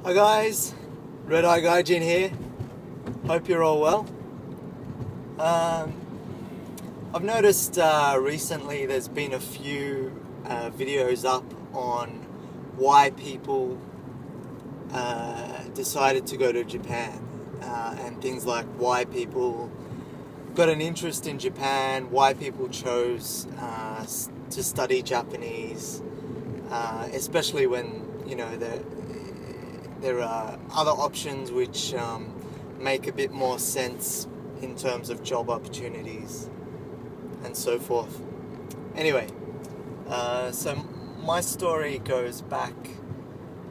Hi guys, Red Eye Gaijin here. Hope you're all well. I've noticed recently there's been a few videos up on why people decided to go to Japan and things like why people got an interest in Japan, why people chose to study Japanese, especially when there are other options which make a bit more sense in terms of job opportunities and so forth. Anyway, so my story goes back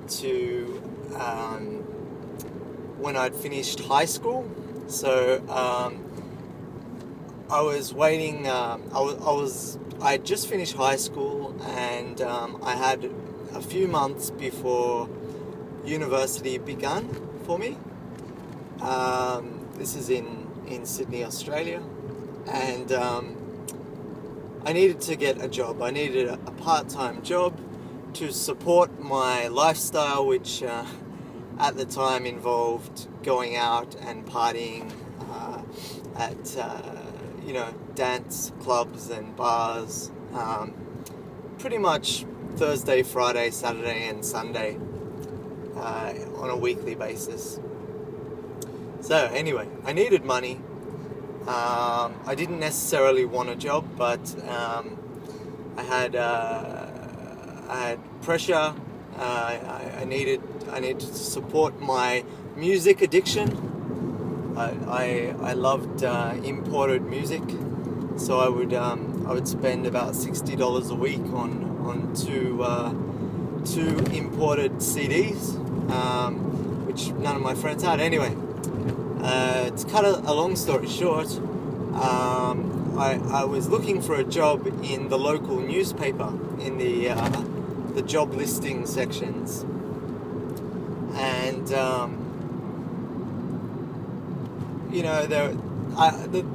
to when I'd finished high school. So I was waiting. I just finished high school, and I had a few months before university begun for me. This is in Sydney, Australia, and I needed to get a job. I needed a part-time job to support my lifestyle, which at the time involved going out and partying at dance clubs and bars, pretty much Thursday, Friday, Saturday and Sunday on a weekly basis. So anyway, I needed money. I didn't necessarily want a job, but I had pressure. I needed to support my music addiction. I loved imported music, so I would spend about $60 a week on two imported CDs, which none of my friends had. Anyway, to cut a long story short, I was looking for a job in the local newspaper in the job listing sections, and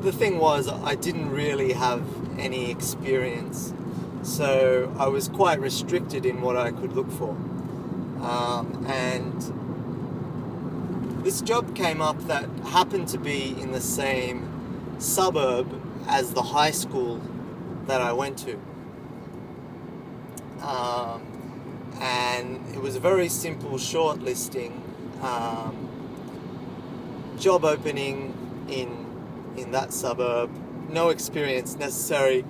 the thing was I didn't really have any experience, so I was quite restricted in what I could look for, and this job came up that happened to be in the same suburb as the high school that I went to. And it was a very simple shortlisting, job opening in that suburb, no experience necessary,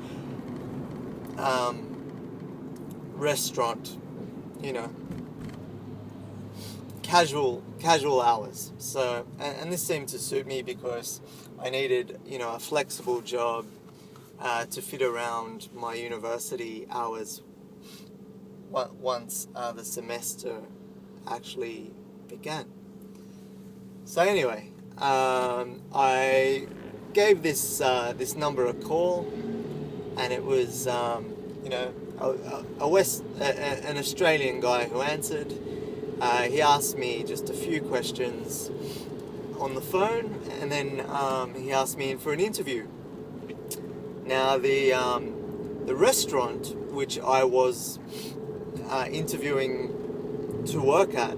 restaurant, casual hours. So, and this seemed to suit me because I needed, a flexible job to fit around my university hours once the semester actually began. So anyway, I gave this number a call, and it was an Australian guy who answered. He asked me just a few questions on the phone, and then he asked me in for an interview. Now the restaurant which I was interviewing to work at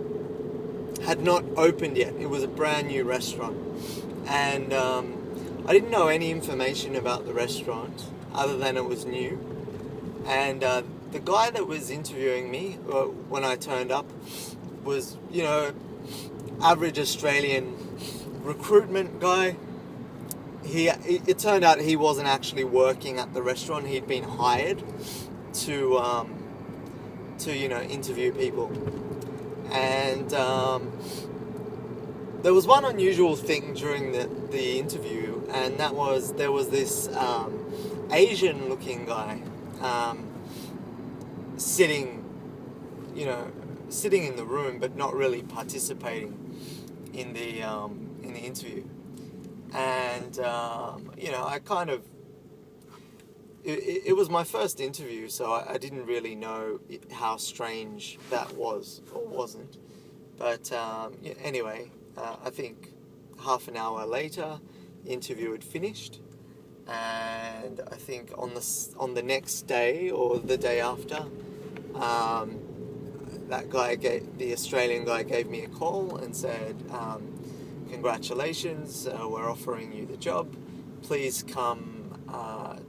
had not opened yet. It was a brand new restaurant, and I didn't know any information about the restaurant other than it was new. And the guy that was interviewing me when I turned up was, average Australian recruitment guy. It turned out he wasn't actually working at the restaurant. He'd been hired to interview people. And there was one unusual thing during the interview, and that was there was this Asian looking guy sitting in the room, but not really participating in the interview. And I kind of it was my first interview, so I didn't really know how strange that was or wasn't. But anyway, I think half an hour later, the interview had finished, and I think on the next day or the day after, the Australian guy gave me a call and said, congratulations, we're offering you the job. Please come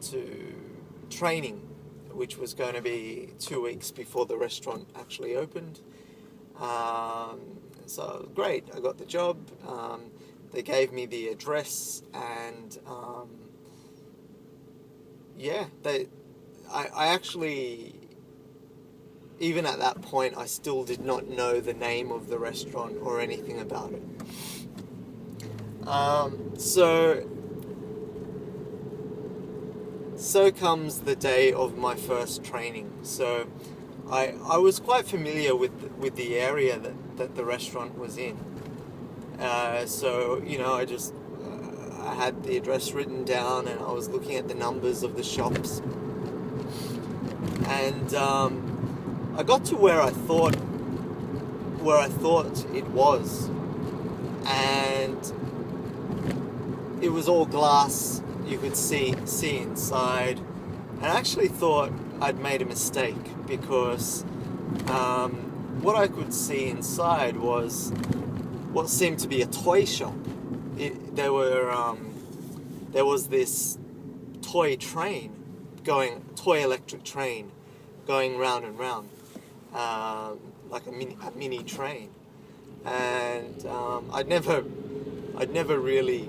to training, which was going to be 2 weeks before the restaurant actually opened. So great, I got the job. They gave me the address, and I actually, even at that point, I still did not know the name of the restaurant or anything about it. So comes the day of my first training. So I was quite familiar with the area that the restaurant was in. So, you know, I had the address written down, and I was looking at the numbers of the shops. And I got to where I thought it was, and it was all glass. You could see inside, and I actually thought I'd made a mistake, because what I could see inside was what seemed to be a toy shop. There was this toy electric train going round and round, like a mini train, and I'd never really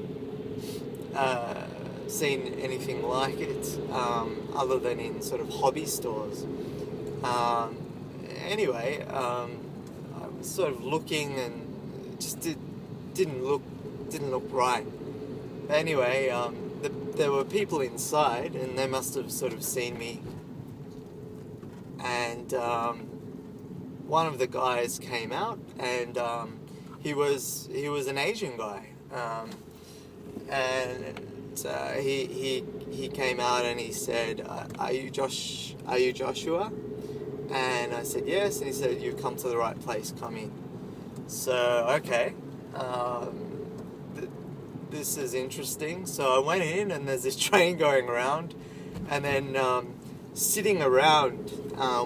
seen anything like it, other than in sort of hobby stores. Anyway, I was sort of looking, and it just didn't look right. Anyway, there were people inside, and they must have sort of seen me. And one of the guys came out, and he was an Asian guy, and he came out, and he said, "Are you Joshua?" And I said, "Yes." And he said, "You've come to the right place. Come in." So okay, this is interesting. So I went in, and there's this train going around, and then sitting around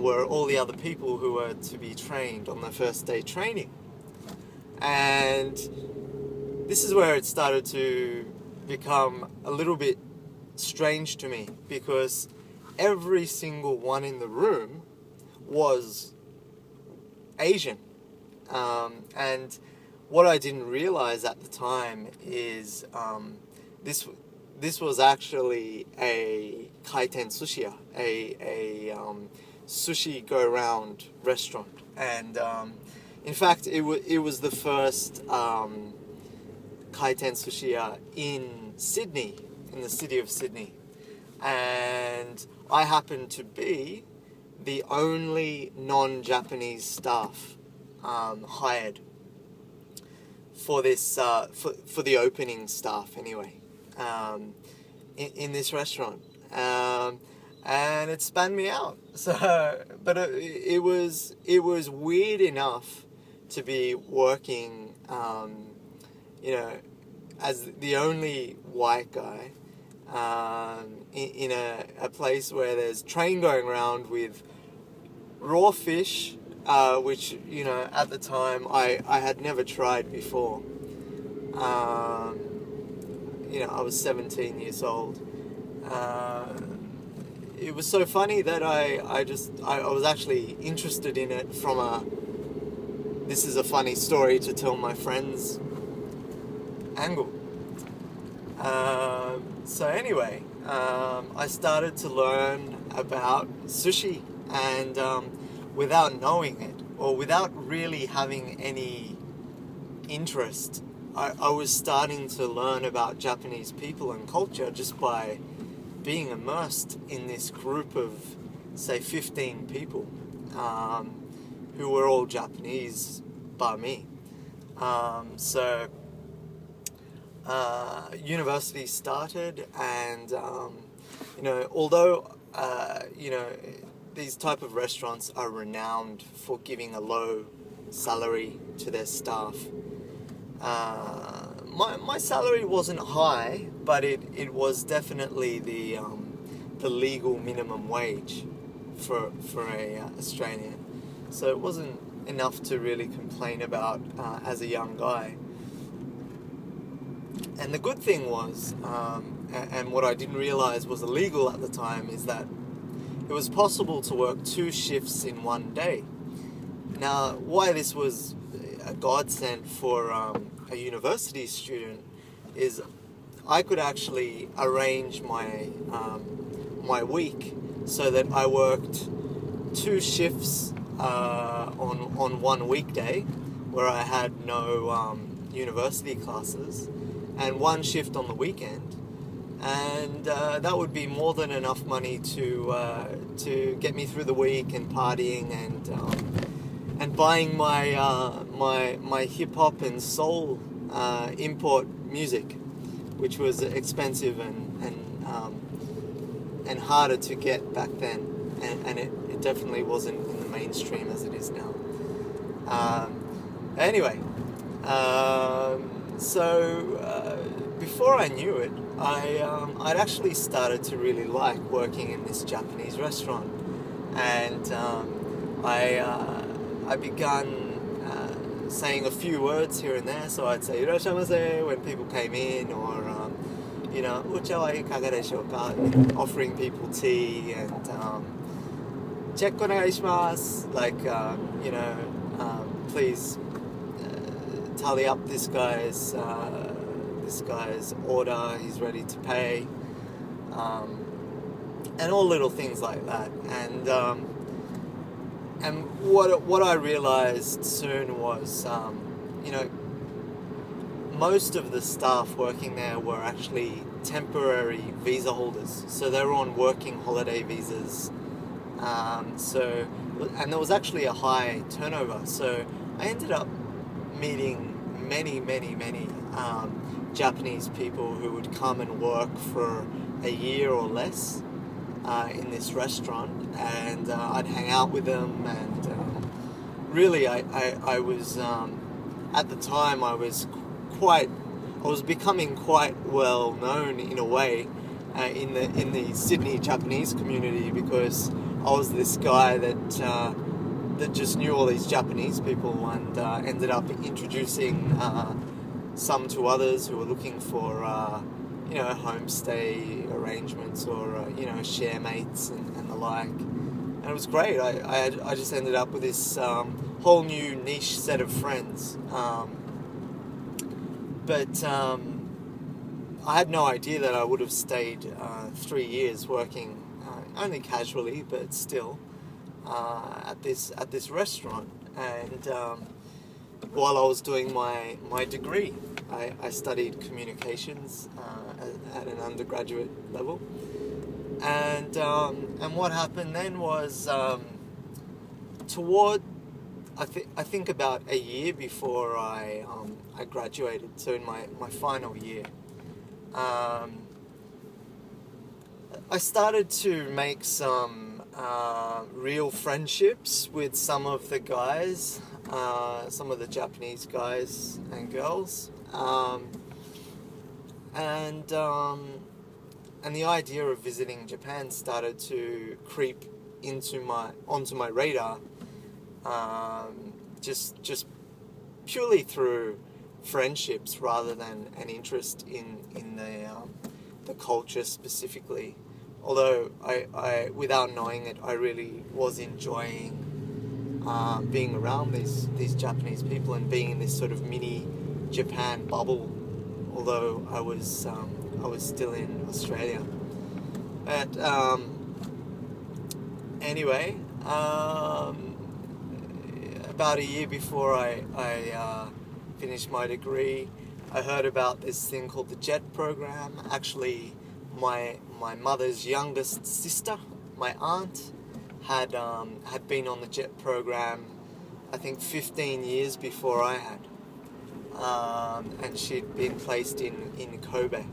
were all the other people who were to be trained on their first day training. And this is where it started to become a little bit strange to me, because every single one in the room was Asian. And what I didn't realize at the time is this was actually a kaiten sushiya, a sushi go-round restaurant. And in fact, it was the first kaiten sushiya in Sydney, in the city of Sydney. And I happened to be the only non-Japanese staff hired for this, for the opening staff anyway, in this restaurant. And it spun me out. So, but it was weird enough to be working, you know, as the only white guy in a place where there's train going around with raw fish, which, you know, at the time I had never tried before. You know, I was 17 years old. It was so funny that I was actually interested in it from this is a funny story to tell my friends angle. So anyway, I started to learn about sushi, and without knowing it, or without really having any interest, I was starting to learn about Japanese people and culture just by being immersed in this group of, say, 15 people, who were all Japanese by me. So university started, and you know, although you know, these type of restaurants are renowned for giving a low salary to their staff, my salary wasn't high, but it was definitely the legal minimum wage for a Australian. So it wasn't enough to really complain about as a young guy. And the good thing was, and what I didn't realize was illegal at the time, is that it was possible to work 2 shifts in one day. Now, why this was a godsend for a university student is I could actually arrange my week so that I worked 2 shifts on one weekday where I had no university classes, and 1 shift on the weekend, and that would be more than enough money to get me through the week and partying and buying my hip hop and soul import music, which was expensive and harder to get back then, and it definitely wasn't in the mainstream as it is now. Anyway. So before I knew it, I'd actually started to really like working in this Japanese restaurant, and I began saying a few words here and there. So I'd say "Irashamase" when people came in, or "Ucha wa ikaga deshou ka?" offering people tea, and "Check onegai shimasu," like please tally up this guy's order, he's ready to pay, and all little things like that. And what I realized soon was, most of the staff working there were actually temporary visa holders, so they were on working holiday visas. And there was actually a high turnover, so I ended up meeting many Japanese people who would come and work for a year or less in this restaurant, and I'd hang out with them, and really I was at the time I was becoming quite well known in a way in the Sydney Japanese community, because I was this guy that just knew all these Japanese people, and ended up introducing some to others who were looking for homestay arrangements, or share mates and the like. And it was great. I just ended up with this whole new niche set of friends, but I had no idea that I would have stayed 3 years working only casually, but still at this restaurant. And while I was doing my degree, I studied communications at an undergraduate level, and what happened then was I think about a year before I graduated, so in my final year, I started to make some real friendships with some of the guys, some of the Japanese guys and girls, and the idea of visiting Japan started to creep onto my radar, just purely through friendships rather than an interest in the culture specifically. Although I without knowing it, I really was enjoying being around these Japanese people and being in this sort of mini Japan bubble. Although I was still in Australia. But anyway, about a year before I finished my degree, I heard about this thing called the JET program. Actually, my mother's youngest sister, my aunt, had been on the JET program, I think 15 years before I had, and she'd been placed in Kobe.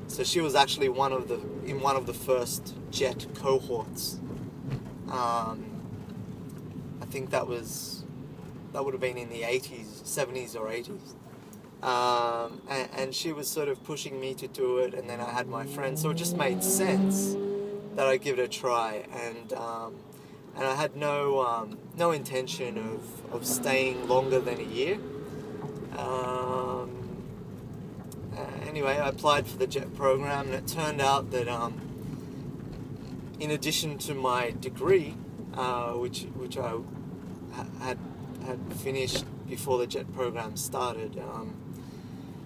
So she was actually one of the first JET cohorts. I think that would have been in the 70s or 80s. And she was sort of pushing me to do it, and then I had my friends, so it just made sense that I give it a try. and I had no intention of staying longer than a year. Anyway, I applied for the JET program, and it turned out that in addition to my degree, which I had finished before the JET program started,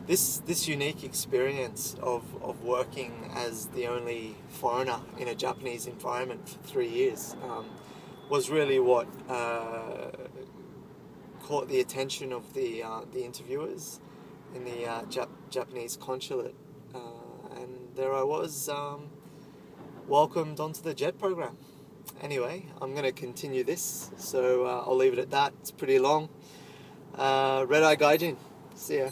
this unique experience of working as the only foreigner in a Japanese environment for 3 years was really what caught the attention of the interviewers in the Japanese consulate, and there I was, welcomed onto the JET program. Anyway, I'm going to continue this, so I'll leave it at that. It's pretty long. Red Eye Gaijin. See ya.